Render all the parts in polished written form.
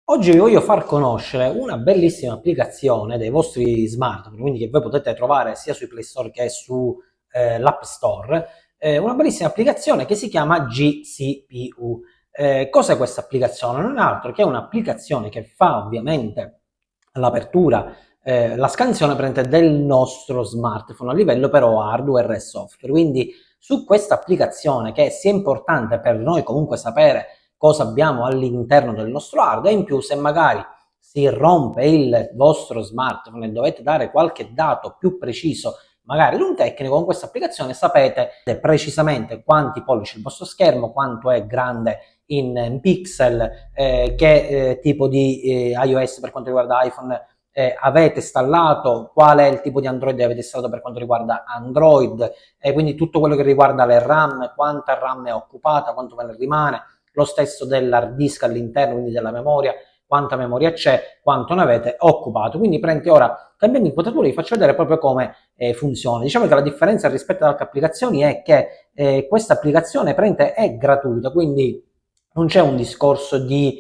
Oggi vi voglio far conoscere una bellissima applicazione dei vostri smartphone, quindi che voi potete trovare sia sui Play Store che su l'App Store, una bellissima applicazione che si chiama GCPU. Cos'è questa applicazione? Non è altro che un'applicazione che fa ovviamente l'apertura, la scansione del nostro smartphone a livello però hardware e software. Quindi su questa applicazione, che sia importante per noi comunque sapere cosa abbiamo all'interno del nostro hardware, e in più se magari si rompe il vostro smartphone e dovete dare qualche dato più preciso magari ad un tecnico, con questa applicazione sapete precisamente quanti pollici il vostro schermo, quanto è grande in pixel, che tipo di iOS per quanto riguarda iPhone avete installato, qual è il tipo di Android avete installato per quanto riguarda Android, quindi tutto quello che riguarda le RAM, quanta RAM è occupata, quanto ve ne rimane, lo stesso dell'hard disk all'interno, quindi della memoria, quanta memoria c'è, quanto ne avete occupato. Quindi prende ora, cambiando inquadratura, vi faccio vedere proprio come funziona. Diciamo che la differenza rispetto ad altre applicazioni è che questa applicazione è gratuita, quindi non c'è un discorso di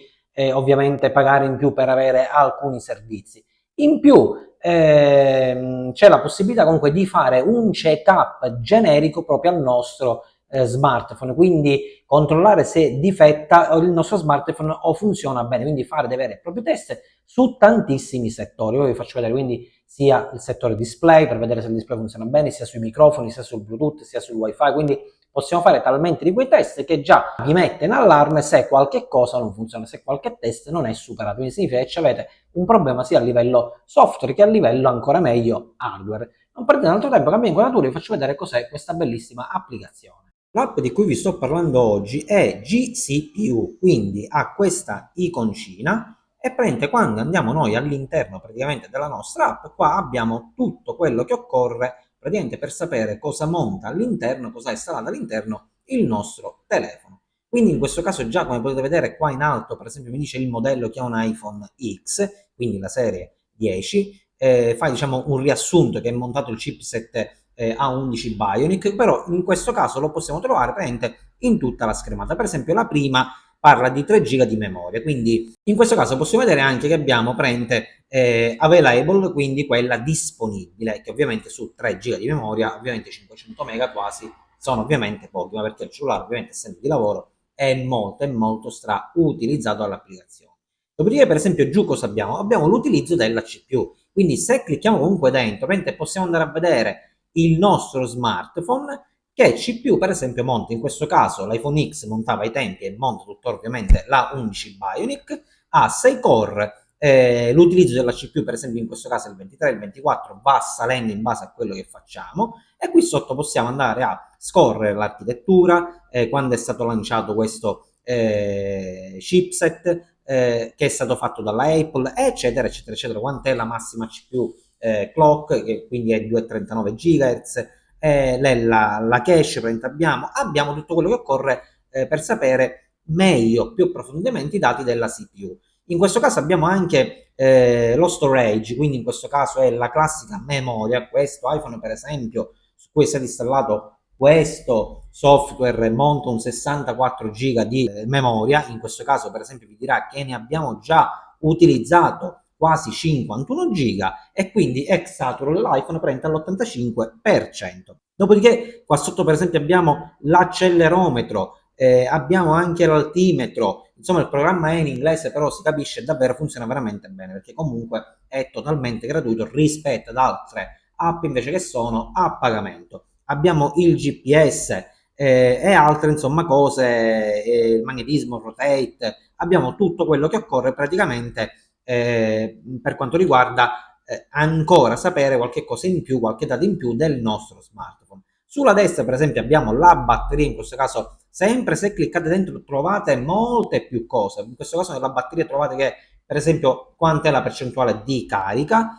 ovviamente pagare in più per avere alcuni servizi. In più c'è la possibilità comunque di fare un check-up generico proprio al nostro smartphone, quindi controllare se difetta il nostro smartphone o funziona bene, quindi fare dei veri e propri test su tantissimi settori. Io vi faccio vedere quindi sia il settore display per vedere se il display funziona bene, sia sui microfoni, sia sul Bluetooth, sia sul wifi, quindi possiamo fare talmente di quei test che già vi mette in allarme se qualche cosa non funziona, se qualche test non è superato, quindi significa che avete un problema sia a livello software che a livello ancora meglio hardware. Non perdete altro tempo, cambio inquadratura e vi faccio vedere cos'è questa bellissima applicazione. L'app di cui vi sto parlando oggi è GCPU, quindi ha questa iconcina e praticamente quando andiamo noi all'interno praticamente della nostra app, qua abbiamo tutto quello che occorre praticamente per sapere cosa monta all'interno, cosa è installato all'interno il nostro telefono. Quindi in questo caso già, come potete vedere qua in alto, per esempio mi dice il modello che è un iPhone X, quindi la serie 10, fa diciamo un riassunto che è montato il chipset A11 Bionic, però in questo caso lo possiamo trovare praticamente in tutta la schermata. Per esempio la prima parla di 3 giga di memoria, quindi in questo caso possiamo vedere anche che abbiamo praticamente available, quindi quella disponibile, che ovviamente su 3 giga di memoria, ovviamente 500 mega quasi, sono ovviamente pochi, ma perché il cellulare ovviamente essendo di lavoro è molto stra utilizzato dall'applicazione. Dopodiché per esempio giù cosa abbiamo? Abbiamo l'utilizzo della CPU, quindi se clicchiamo comunque dentro, possiamo andare a vedere il nostro smartphone che CPU per esempio monta, in questo caso l'iPhone X montava ai tempi e monta tuttora ovviamente la 11 Bionic, ha 6 core, l'utilizzo della CPU per esempio in questo caso è il 23, il 24, va salendo in base a quello che facciamo e qui sotto possiamo andare a scorrere l'architettura, quando è stato lanciato questo chipset, che è stato fatto dalla Apple, eccetera, eccetera, eccetera, quant'è la massima CPU clock, che quindi è 2,39 GHz, la cache abbiamo tutto quello che occorre per sapere meglio, più approfondimenti i dati della CPU. In questo caso abbiamo anche lo storage, quindi in questo caso è la classica memoria. Questo iPhone per esempio, su cui è stato installato questo software, monta un 64 giga di memoria. In questo caso per esempio vi dirà che ne abbiamo già utilizzato quasi 51 giga e quindi ex saturo dell'iPhone prende all'85%. Dopodiché qua sotto per esempio abbiamo l'accelerometro, abbiamo anche l'altimetro, insomma il programma è in inglese però si capisce davvero, funziona veramente bene perché comunque è totalmente gratuito rispetto ad altre app invece che sono a pagamento. Abbiamo il GPS e altre insomma cose, il magnetismo, rotate, abbiamo tutto quello che occorre praticamente per quanto riguarda ancora sapere qualche cosa in più, qualche dato in più del nostro smartphone. Sulla destra per esempio abbiamo la batteria, in questo caso sempre se cliccate dentro trovate molte più cose, in questo caso nella batteria trovate che per esempio quanta è la percentuale di carica,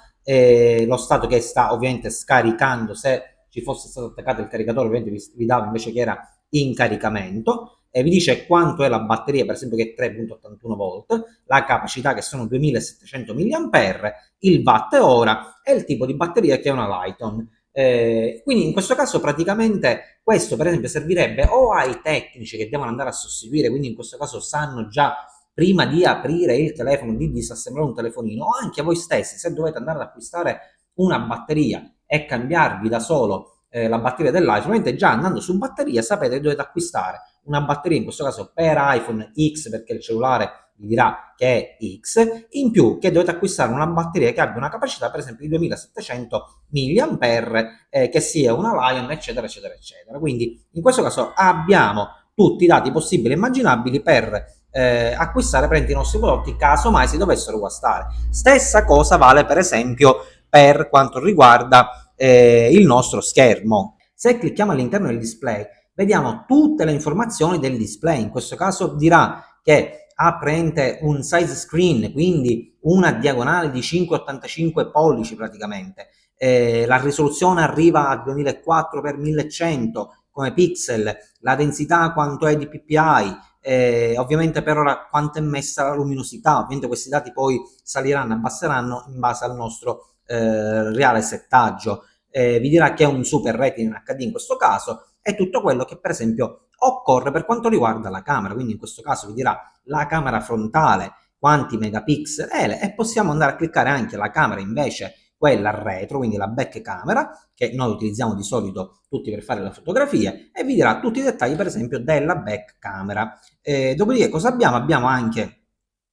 lo stato che sta ovviamente scaricando, se ci fosse stato attaccato il caricatore ovviamente vi dava invece che era in caricamento, e vi dice quanto è la batteria per esempio che è 3,81 volt, la capacità che sono 2700 mAh, il watt ora e il tipo di batteria che è una Lighton. Quindi in questo caso praticamente questo per esempio servirebbe o ai tecnici che devono andare a sostituire, quindi in questo caso sanno già prima di aprire il telefono, di disassemblare un telefonino, o anche voi stessi, se dovete andare ad acquistare una batteria e cambiarvi da solo la batteria dell'iPhone, ovviamente già andando su batteria sapete che dovete acquistare una batteria, in questo caso per iPhone X, perché il cellulare vi dirà che è X, in più che dovete acquistare una batteria che abbia una capacità per esempio di 2700 mAh, che sia una Lion, eccetera, eccetera, eccetera. Quindi in questo caso abbiamo tutti i dati possibili e immaginabili per acquistare i nostri prodotti caso mai si dovessero guastare. Stessa cosa vale per esempio per quanto riguarda il nostro schermo. Se clicchiamo all'interno del display vediamo tutte le informazioni del display, in questo caso dirà che ha un size screen, quindi una diagonale di 5,85 pollici praticamente, la risoluzione arriva a 2400x1100 come pixel, la densità quanto è di ppi, ovviamente per ora quanto è messa la luminosità, ovviamente questi dati poi saliranno e abbasseranno in base al nostro reale settaggio, vi dirà che è un super rating in HD in questo caso, e tutto quello che per esempio occorre per quanto riguarda la camera, quindi in questo caso vi dirà la camera frontale, quanti megapixel è, e possiamo andare a cliccare anche la camera invece quella retro, quindi la back camera, che noi utilizziamo di solito tutti per fare le fotografie, e vi dirà tutti i dettagli per esempio della back camera. Dopodiché cosa abbiamo? Abbiamo anche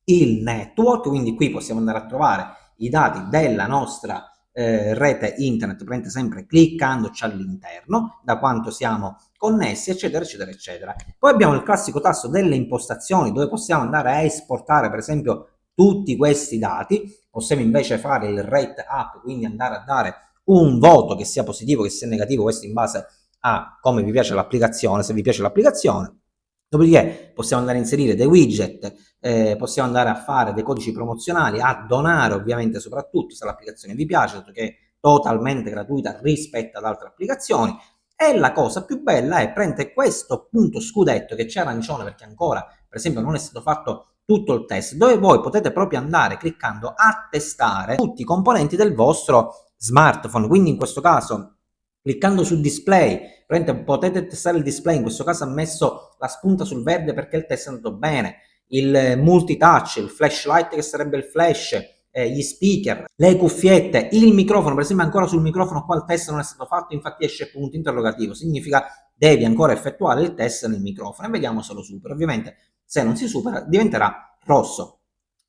il network, quindi qui possiamo andare a trovare i dati della nostra rete internet, prende sempre cliccandoci all'interno, da quanto siamo connessi, eccetera, eccetera, eccetera. Poi abbiamo il classico tasto delle impostazioni, dove possiamo andare a esportare, per esempio, tutti questi dati. Possiamo invece fare il rate up, quindi andare a dare un voto che sia positivo, che sia negativo, questo in base a come vi piace l'applicazione, se vi piace l'applicazione. Dopodiché possiamo andare a inserire dei widget, possiamo andare a fare dei codici promozionali, a donare ovviamente soprattutto se l'applicazione vi piace, dato che è totalmente gratuita rispetto ad altre applicazioni. E la cosa più bella è prendere questo punto scudetto che c'è arancione perché ancora per esempio non è stato fatto tutto il test, dove voi potete proprio andare cliccando a testare tutti i componenti del vostro smartphone, quindi in questo caso cliccando su display potete testare il display, in questo caso ha messo la spunta sul verde perché il test è andato bene, il multitouch, il flashlight che sarebbe il flash, gli speaker, le cuffiette, il microfono, per esempio ancora sul microfono qua il test non è stato fatto, infatti esce punto interrogativo, significa devi ancora effettuare il test nel microfono e vediamo se lo supera. Ovviamente se non si supera diventerà rosso.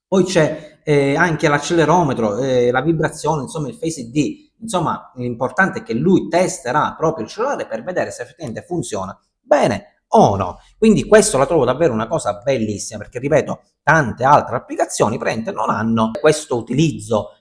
Poi c'è anche l'accelerometro, la vibrazione, insomma il Face ID, insomma l'importante è che lui testerà proprio il cellulare per vedere se effettivamente funziona bene o no. Quindi questo la trovo davvero una cosa bellissima, perché ripeto, tante altre applicazioni non hanno questo utilizzo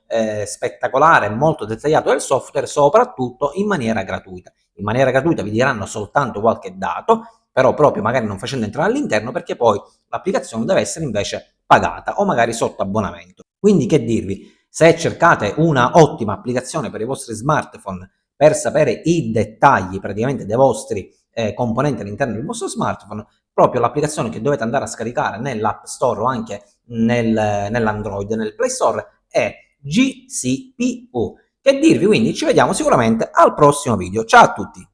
spettacolare e molto dettagliato del software, soprattutto in maniera gratuita. In maniera gratuita vi diranno soltanto qualche dato, però proprio magari non facendo entrare all'interno, perché poi l'applicazione deve essere invece pagata o magari sotto abbonamento. Quindi che dirvi, se cercate una ottima applicazione per i vostri smartphone per sapere i dettagli praticamente dei vostri componenti all'interno del vostro smartphone, proprio l'applicazione che dovete andare a scaricare nell'App Store o anche nell'Android, nel Play Store, è GCPU. Che dirvi, quindi ci vediamo sicuramente al prossimo video. Ciao a tutti!